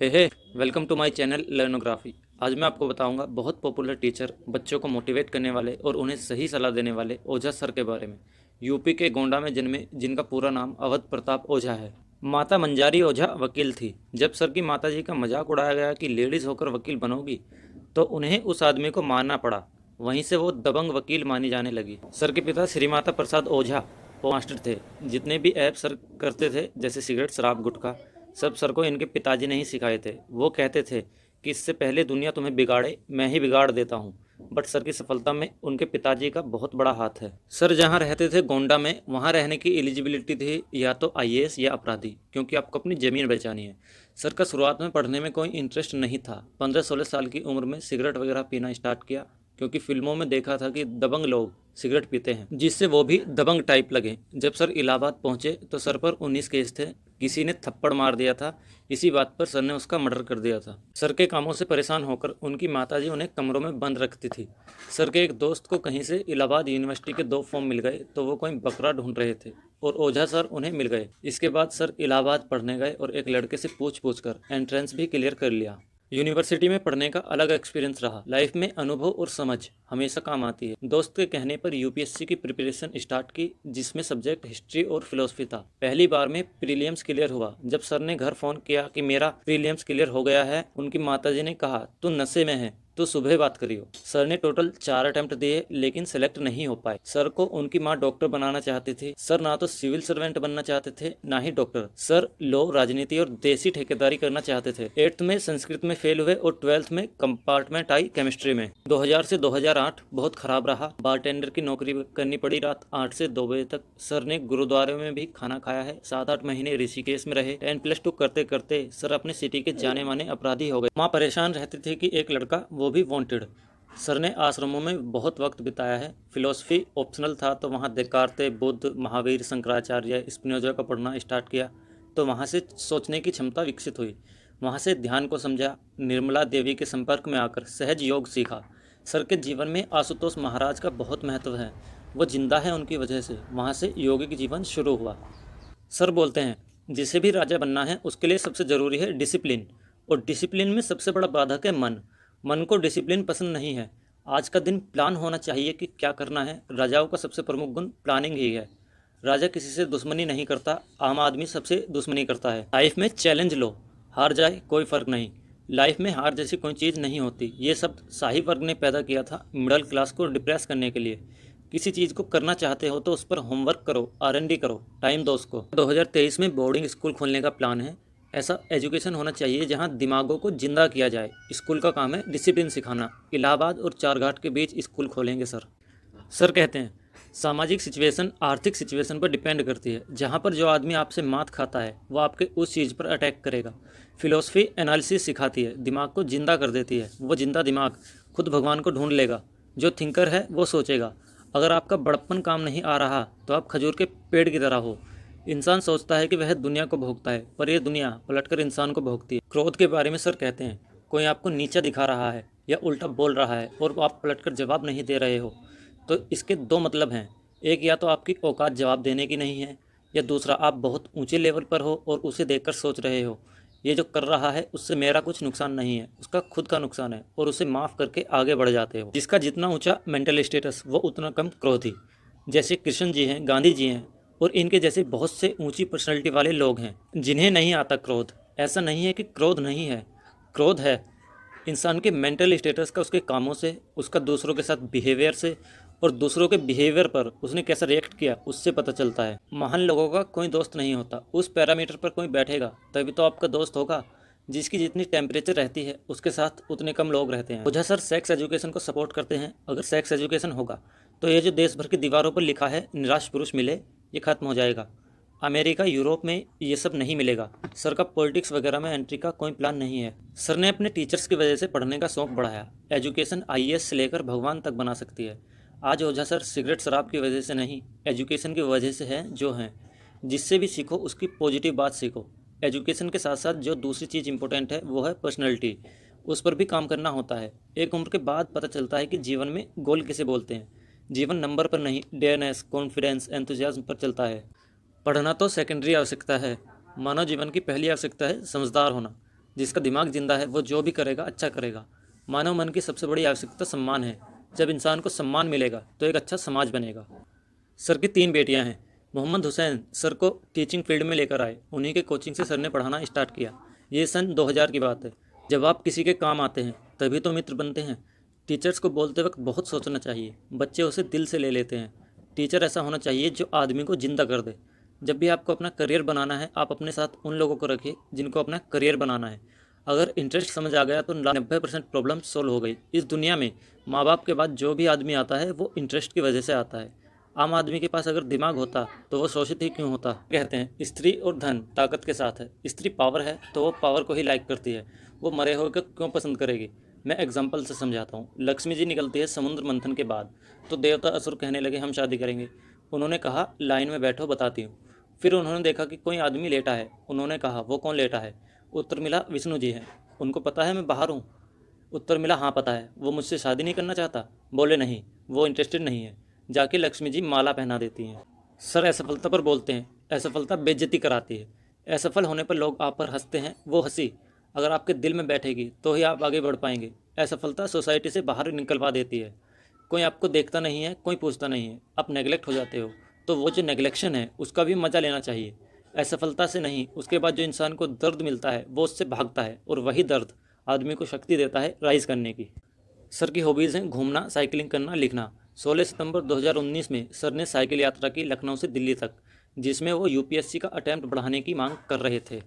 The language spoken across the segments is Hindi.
Hey welcome to my channel Learnography. आज मैं आपको बताऊंगा बहुत पॉपुलर टीचर, बच्चों को मोटिवेट करने वाले और उन्हें सही सलाह देने वाले ओझा सर के बारे में। यूपी के गोंडा में जन्मे, जिनका पूरा नाम अवध प्रताप ओझा है। माता मंजारी ओझा वकील थी। जब सर की माता जी का मजाक उड़ाया गया कि लेडीज़ होकर वकील बनोगी, तो उन्हें उस आदमी को मानना पड़ा। वहीं से वो दबंग वकील मानी जाने लगी। सर के पिता श्रीमाता प्रसाद ओझा वो मास्टर थे। जितने भी ऐप सर करते थे, जैसे सिगरेट, शराब, गुटखा, सब सर को इनके पिताजी ने ही सिखाए थे। वो कहते थे कि इससे पहले दुनिया तुम्हें बिगाड़े, मैं ही बिगाड़ देता हूँ। बट सर की सफलता में उनके पिताजी का बहुत बड़ा हाथ है। सर जहाँ रहते थे गोंडा में, वहाँ रहने की एलिजिबिलिटी थी या तो आईएएस या अपराधी, क्योंकि आपको अपनी ज़मीन बचानी है। सर का शुरुआत में पढ़ने में कोई इंटरेस्ट नहीं था। 15-16 साल की उम्र में सिगरेट वगैरह पीना स्टार्ट किया, क्योंकि फिल्मों में देखा था कि दबंग लोग सिगरेट पीते हैं, जिससे वो भी दबंग टाइप लगे। जब सर इलाहाबाद पहुंचे तो सर पर 19 केस थे। किसी ने थप्पड़ मार दिया था। इसी बात पर सर ने उसका मर्डर कर दिया था। सर के कामों से परेशान होकर उनकी माताजी उन्हें कमरों में बंद रखती थी। सर के एक दोस्त को कहीं से इलाहाबाद यूनिवर्सिटी के 2 फॉर्म मिल गए, तो वो कोई बकरा ढूंढ रहे थे और ओझा सर उन्हें मिल गए। इसके बाद सर इलाहाबाद पढ़ने गए और एक लड़के से पूछ पूछ कर एंट्रेंस भी क्लियर कर लिया। यूनिवर्सिटी में पढ़ने का अलग एक्सपीरियंस रहा। लाइफ में अनुभव और समझ हमेशा काम आती है। दोस्त के कहने पर यूपीएससी की प्रिपरेशन स्टार्ट की, जिसमें सब्जेक्ट हिस्ट्री और फिलोसफी था। पहली बार में प्रीलिम्स क्लियर हुआ। जब सर ने घर फोन किया कि मेरा प्रीलिम्स क्लियर हो गया है, उनकी माताजी ने कहा तू नशे में है, तो सुबह बात करियो। सर ने टोटल 4 अटेम्प्ट दिए, लेकिन सेलेक्ट नहीं हो पाए। सर को उनकी माँ डॉक्टर बनाना चाहती थी। सर ना तो सिविल सर्वेंट बनना चाहते थे, ना ही डॉक्टर। सर लॉ, राजनीति और देसी ठेकेदारी करना चाहते थे। 8th में संस्कृत में फेल हुए और 12th में कंपार्टमेंट आई केमिस्ट्री में। 2000 से 2008 बहुत खराब रहा। बारटेंडर की नौकरी करनी पड़ी रात 8 से 2 बजे तक। सर ने गुरुद्वारे में भी खाना खाया है। 7-8 महीने ऋषिकेश में रहे। 10+2 करते करते सर अपने सिटी के जाने माने अपराधी हो गए। माँ परेशान रहती थी कि एक लड़का, वो भी वांटेड। सर ने आश्रमों में बहुत वक्त बिताया है। फिलोसफी ऑप्शनल था, तो वहाँ देकार्ते, बुद्ध, महावीर, शंकराचार्य, स्पिनोजा का पढ़ना स्टार्ट किया, तो वहाँ से सोचने की क्षमता विकसित हुई। वहाँ से ध्यान को समझा। निर्मला देवी के संपर्क में आकर सहज योग सीखा। सर के जीवन में आशुतोष महाराज का बहुत महत्व है। वो जिंदा है उनकी वजह से। वहाँ से यौगिक जीवन शुरू हुआ। सर बोलते हैं जिसे भी राजा बनना है, उसके लिए सबसे ज़रूरी है डिसिप्लिन, और डिसिप्लिन में सबसे बड़ा बाधक है मन। मन को डिसिप्लिन पसंद नहीं है। आज का दिन प्लान होना चाहिए कि क्या करना है। राजाओं का सबसे प्रमुख गुण प्लानिंग ही है। राजा किसी से दुश्मनी नहीं करता, आम आदमी सबसे दुश्मनी करता है। लाइफ में चैलेंज लो, हार जाए कोई फ़र्क नहीं। लाइफ में हार जैसी कोई चीज़ नहीं होती। ये सब शाही वर्ग ने पैदा किया था मिडिल क्लास को डिप्रेस करने के लिए। किसी चीज़ को करना चाहते हो तो उस पर होमवर्क करो, R&D करो, टाइम दो उसको। 2023 में बोर्डिंग स्कूल खोलने का प्लान है। ऐसा एजुकेशन होना चाहिए जहां दिमागों को जिंदा किया जाए। स्कूल का काम है डिसिप्लिन सिखाना। इलाहाबाद और चारघाट के बीच स्कूल खोलेंगे सर। सर कहते हैं सामाजिक सिचुएशन आर्थिक सिचुएशन पर डिपेंड करती है। जहाँ पर जो आदमी आपसे मात खाता है, वो आपके उस चीज़ पर अटैक करेगा। फिलोसफी एनालिसिस सिखाती है, दिमाग को जिंदा कर देती है। वो जिंदा दिमाग खुद भगवान को ढूंढ लेगा। जो थिंकर है वो सोचेगा। अगर आपका बड़प्पन काम नहीं आ रहा, तो आप खजूर के पेड़ की तरह हो। इंसान सोचता है कि वह दुनिया को भोगता है, पर यह दुनिया पलटकर इंसान को भोगती है। क्रोध के बारे में सर कहते हैं कोई आपको नीचा दिखा रहा है या उल्टा बोल रहा है और आप पलटकर जवाब नहीं दे रहे हो, तो इसके 2 मतलब हैं। एक, या तो आपकी औकात जवाब देने की नहीं है, या दूसरा आप बहुत ऊंचे लेवल पर हो और उसे देखकर सोच रहे हो ये जो कर रहा है उससे मेरा कुछ नुकसान नहीं है, उसका खुद का नुकसान है, और उसे माफ़ करके आगे बढ़ जाते हो। जिसका जितना ऊंचा मेंटल स्टेटस, वो उतना कम क्रोधी। जैसे कृष्ण जी हैं, गांधी जी हैं, और इनके जैसे बहुत से ऊंची पर्सनैलिटी वाले लोग हैं जिन्हें नहीं आता क्रोध। ऐसा नहीं है कि क्रोध नहीं है, क्रोध है। इंसान के मेंटल स्टेटस का उसके कामों से, उसका दूसरों के साथ बिहेवियर से, और दूसरों के बिहेवियर पर उसने कैसा रिएक्ट किया, उससे पता चलता है। महान लोगों का कोई दोस्त नहीं होता। उस पैरामीटर पर कोई बैठेगा तभी तो आपका दोस्त होगा। जिसकी जितनी टेम्परेचर रहती है, उसके साथ उतने कम लोग रहते हैं। ओझा सर सेक्स एजुकेशन को सपोर्ट करते हैं। अगर सेक्स एजुकेशन होगा तो ये जो देश भर की दीवारों पर लिखा है निराश पुरुष मिले, ये खत्म हो जाएगा। अमेरिका, यूरोप में ये सब नहीं मिलेगा। सर का पॉलिटिक्स वगैरह में एंट्री का कोई प्लान नहीं है। सर ने अपने टीचर्स की वजह से पढ़ने का शौक बढ़ाया। एजुकेशन आईएएस से लेकर भगवान तक बना सकती है। आज ओझा सर सिगरेट शराब की वजह से नहीं, एजुकेशन की वजह से है जो हैं। जिससे भी सीखो उसकी पॉजिटिव बात सीखो। एजुकेशन के साथ साथ जो दूसरी चीज़ इंपॉर्टेंट है वो है पर्सनैलिटी। उस पर भी काम करना होता है। एक उम्र के बाद पता चलता है कि जीवन में गोल किसे बोलते हैं। जीवन नंबर पर नहीं, डेयरनेस, कॉन्फिडेंस, एंथुजियाज्म पर चलता है। पढ़ना तो सेकेंडरी आवश्यकता है। मानव जीवन की पहली आवश्यकता है समझदार होना। जिसका दिमाग जिंदा है वो जो भी करेगा अच्छा करेगा। मानव मन की सबसे बड़ी आवश्यकता सम्मान है। जब इंसान को सम्मान मिलेगा तो एक अच्छा समाज बनेगा। सर की 3 बेटियां हैं। मोहम्मद हुसैन सर को टीचिंग फील्ड में लेकर आए। उन्हीं के कोचिंग से सर ने पढ़ाना स्टार्ट किया। ये सन 2000 की बात है। जब आप किसी के काम आते हैं तभी तो मित्र बनते हैं। टीचर्स को बोलते वक्त बहुत सोचना चाहिए, बच्चे उसे दिल से ले लेते हैं। टीचर ऐसा होना चाहिए जो आदमी को जिंदा कर दे। जब भी आपको अपना करियर बनाना है, आप अपने साथ उन लोगों को रखिए जिनको अपना करियर बनाना है। अगर इंटरेस्ट समझ आ गया तो 90% प्रॉब्लम सोल्व हो गई। इस दुनिया में माँ बाप के बाद जो भी आदमी आता है वो इंटरेस्ट की वजह से आता है। आम आदमी के पास अगर दिमाग होता तो वो शोषित ही क्यों होता। कहते हैं स्त्री और धन ताकत के साथ है। स्त्री पावर है तो वो पावर को ही लाइक करती है, वो मरे हुए को क्यों पसंद करेगी। मैं एग्जाम्पल से समझाता हूँ। लक्ष्मी जी निकलती है समुद्र मंथन के बाद, तो देवता असुर कहने लगे हम शादी करेंगे। उन्होंने कहा लाइन में बैठो बताती हूँ। फिर उन्होंने देखा कि कोई आदमी लेटा है। उन्होंने कहा वो कौन लेटा है। उत्तर मिला विष्णु जी हैं। उनको पता है मैं बाहर हूँ। उत्तर मिला हाँ पता है। वो मुझसे शादी नहीं करना चाहता। बोले नहीं, वो इंटरेस्टेड नहीं है। जाके लक्ष्मी जी माला पहना देती हैं। सर असफलता पर बोलते हैं, असफलता बेइज्जती कराती है। असफल होने पर लोग आप पर हंसते हैं, वो हंसी अगर आपके दिल में बैठेगी तो ही आप आगे बढ़ पाएंगे। असफलता सोसाइटी से बाहर निकलवा देती है। कोई आपको देखता नहीं है, कोई पूछता नहीं है, आप नेगलेक्ट हो जाते हो। तो वो जो नेगलेक्शन है उसका भी मज़ा लेना चाहिए। असफलता से नहीं, उसके बाद जो इंसान को दर्द मिलता है वो उससे भागता है, और वही दर्द आदमी को शक्ति देता है राइज करने की। सर की हॉबीज़ हैं घूमना, साइकिलिंग करना, लिखना। 16 सितंबर 2019 में सर ने साइकिल यात्रा की लखनऊ से दिल्ली तक, जिसमें वो यूपीएससी का अटैम्प्ट बढ़ाने की मांग कर रहे थे।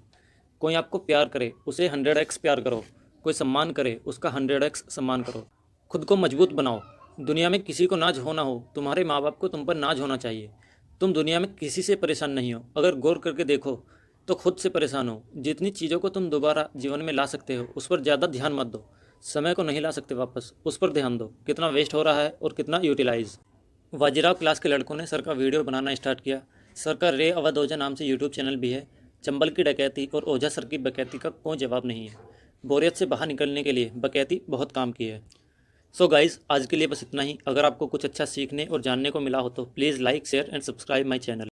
कोई आपको प्यार करे उसे 100x प्यार करो। कोई सम्मान करे उसका 100x सम्मान करो। खुद को मजबूत बनाओ। दुनिया में किसी को नाज हो ना हो, तुम्हारे माँ बाप को तुम पर नाज होना चाहिए। तुम दुनिया में किसी से परेशान नहीं हो। अगर गौर करके देखो तो खुद से परेशान हो। जितनी चीज़ों को तुम दोबारा जीवन में ला सकते हो उस पर ज़्यादा ध्यान मत दो। समय को नहीं ला सकते वापस, उस पर ध्यान दो कितना वेस्ट हो रहा है और कितना यूटिलाइज। वाजिराव क्लास के लड़कों ने सर का वीडियो बनाना स्टार्ट किया। सर का रे अवध ओझा नाम से यूट्यूब चैनल भी है। चंबल की डकैती और ओझा सर की बकैती का कोई जवाब नहीं है। बोरियत से बाहर निकलने के लिए बकैती बहुत काम की है। सो गाइज़, आज के लिए बस इतना ही। अगर आपको कुछ अच्छा सीखने और जानने को मिला हो तो please like, share and subscribe my channel.